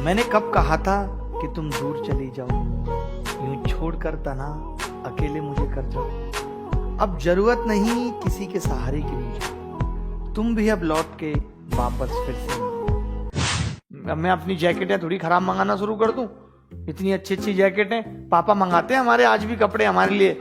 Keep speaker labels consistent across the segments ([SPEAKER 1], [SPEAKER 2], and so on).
[SPEAKER 1] मैंने कब कहा था कि तुम दूर चली जाओ, यूं छोड़कर तना अकेले मुझे कर जाओ। अब जरूरत नहीं किसी के सहारे की मुझे, तुम भी अब लौट के वापस फिर से। मैं अपनी जैकेटें थोड़ी खराब मंगाना शुरू कर दूं? इतनी अच्छी अच्छी जैकेटें पापा मंगाते हैं हमारे, आज भी कपड़े हमारे लिए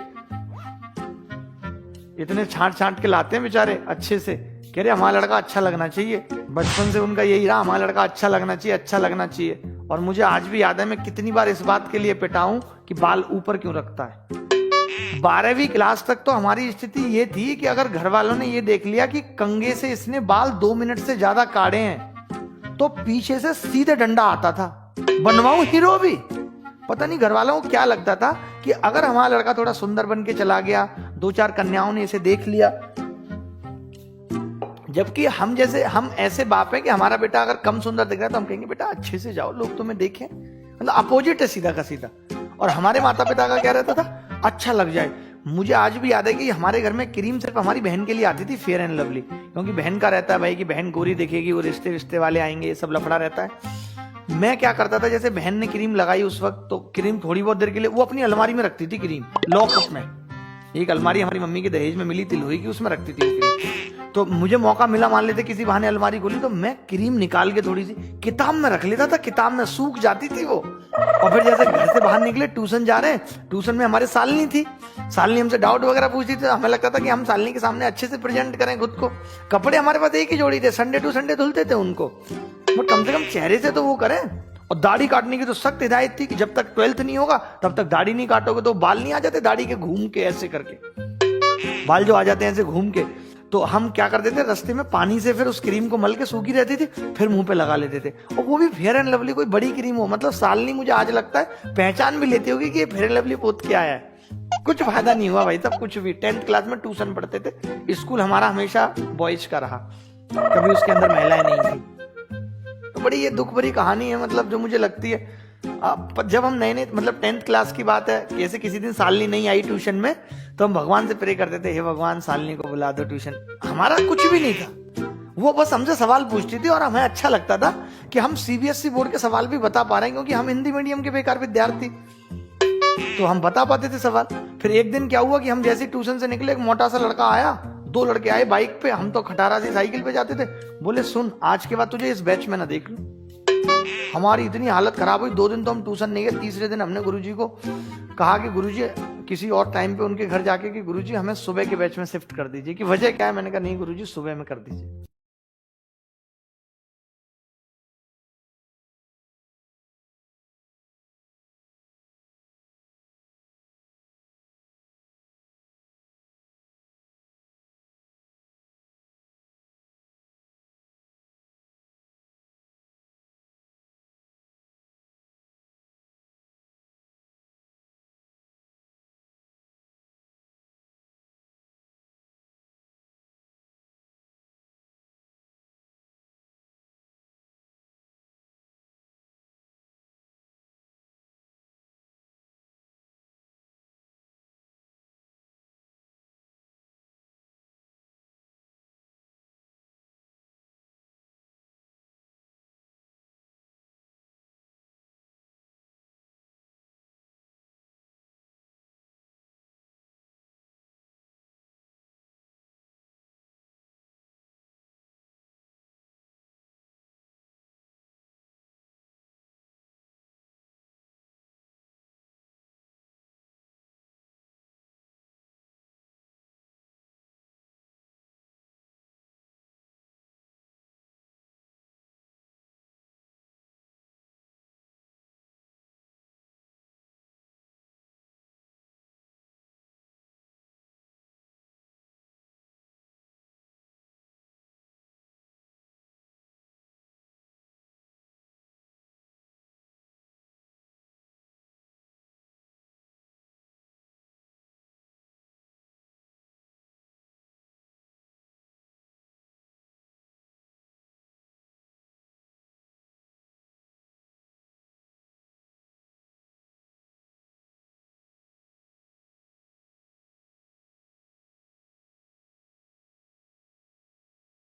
[SPEAKER 1] इतने छांट छांट के लाते हैं बेचारे अच्छे से। कह रहे हमारा लड़का अच्छा लगना चाहिए, बचपन से उनका यही रहा, हमारा लड़का अच्छा लगना चाहिए, अच्छा लगना चाहिए। और मुझे आज भी याद है मैं कितनी बार इस बात के लिए पिटा हूं कि बाल ऊपर क्यों रखता है। 12वीं क्लास तक तो हमारी स्थिति ये थी कि अगर घर वालों ने ये देख लिया कि कंघे से इसने बाल 2 मिनट से ज्यादा काटे हैं तो पीछे से सीधे डंडा आता था, बनवाऊं हीरो भी। पता नहीं घर वालों को क्या लगता था कि अगर हमारा लड़का थोड़ा सुंदर बन के चला गया, 2-4 कन्याओं ने इसे देख लिया, जबकि हम ऐसे बाप हैं कि हमारा बेटा अगर कम सुंदर दिख रहा है तो हम कहेंगे बेटा अच्छे से जाओ, लोग तुम्हें देखें। मतलब अपोजिट है सीधा का सीधा। और हमारे माता पिता का क्या रहता था, अच्छा लग जाए। मुझे आज भी याद है कि हमारे घर में क्रीम सिर्फ हमारी बहन के लिए आती थी, फेयर एंड लवली, क्योंकि बहन का रहता है भाई कि बहन गोरी दिखेगी, वो रिश्ते रिश्ते वाले आएंगे, ये सब लफड़ा रहता है। मैं क्या करता था, जैसे बहन ने क्रीम लगाई उस वक्त, तो क्रीम थोड़ी बहुत देर के लिए वो अपनी अलमारी में रखती थी क्रीम, लॉकअप में। एक अलमारी हमारी मम्मी के दहेज में मिली थी लोहे की, उसमें रखती थी वो क्रीम। तो मुझे मौका मिला, मान लेते किसी बहाने अलमारी खोली तो मैं क्रीम निकाल के थोड़ी सी किताब में रख लेता था, किताब में सूख जाती थी वो। और फिर जैसे घर से बाहर निकले, ट्यूशन जा रहे हैं, ट्यूशन में हमारे सालनी थी, सालनी हमसे डाउट वगैरह पूछती थी, हमें लगता था कि हम सालनी के सामने अच्छे से प्रेजेंट करें खुद को। कपड़े हमारे पास एक ही जोड़ी थे, संडे टू संडे धुलते थे उनको, बट कम से कम चेहरे से तो वो करें। और दाढ़ी काटने की तो सख्त हिदायत थी कि जब तक 12th नहीं होगा तब तक दाढ़ी नहीं काटोगे तो बाल नहीं आ जाते दाढ़ी के घूम के, ऐसे करके बाल जो आ जाते हैं ऐसे घूम के। तो हम क्या करते थे, रास्ते में पानी से फिर उस क्रीम को मल के सूखी रहती थी, फिर मुंह पे लगा लेते थे। और वो भी फेयर एंड लवली, कोई बड़ी क्रीम हो। मतलब सालनी मुझे आज लगता है पहचान भी लेती होगी कि ये फेयर एंड लवली पोत के आया है। कुछ फायदा नहीं हुआ भाई तब, कुछ भी। 10th क्लास में ट्यूशन पढ़ते थे, स्कूल हमारा हमेशा बॉयज का रहा, कभी उसके अंदर महिलाएं नहीं थी। तो बड़ी ये दुख भरी कहानी है, मतलब जो मुझे लगती है। जब हम नए नए, मतलब 10th क्लास की बात है, जैसे किसी दिन सालनी नहीं आई ट्यूशन में तो हम भगवान से प्रे करते थे, हे भगवान सालनी को बुला दो ट्यूशन। हमारा कुछ भी नहीं था, वो बस हमसे सवाल पूछती थी और हमें अच्छा लगता था कि हम सीबीएसई बोर्ड के सवाल भी बता पा रहे हैं, क्योंकि हम हिंदी मीडियम के बेकार विद्यार्थी, तो हम बता पाते थे सवाल। फिर एक दिन क्या हुआ कि हम जैसे ट्यूशन से निकले, एक मोटा सा लड़का आया, 2 लड़के आए बाइक पे, हम तो खटारा सी साइकिल पे जाते थे। बोले सुन, आज के बाद तुझे इस बैच में ना देख लूं। हमारी इतनी हालत खराब हुई, 2 दिन तो हम ट्यूशन नहीं गए। तीसरे दिन हमने गुरुजी को कहा कि गुरुजी किसी और टाइम पे उनके घर जाके कि गुरुजी हमें सुबह के बैच में शिफ्ट कर दीजिए। कि वजह क्या है? मैंने कहा नहीं गुरुजी, सुबह में कर दीजिए।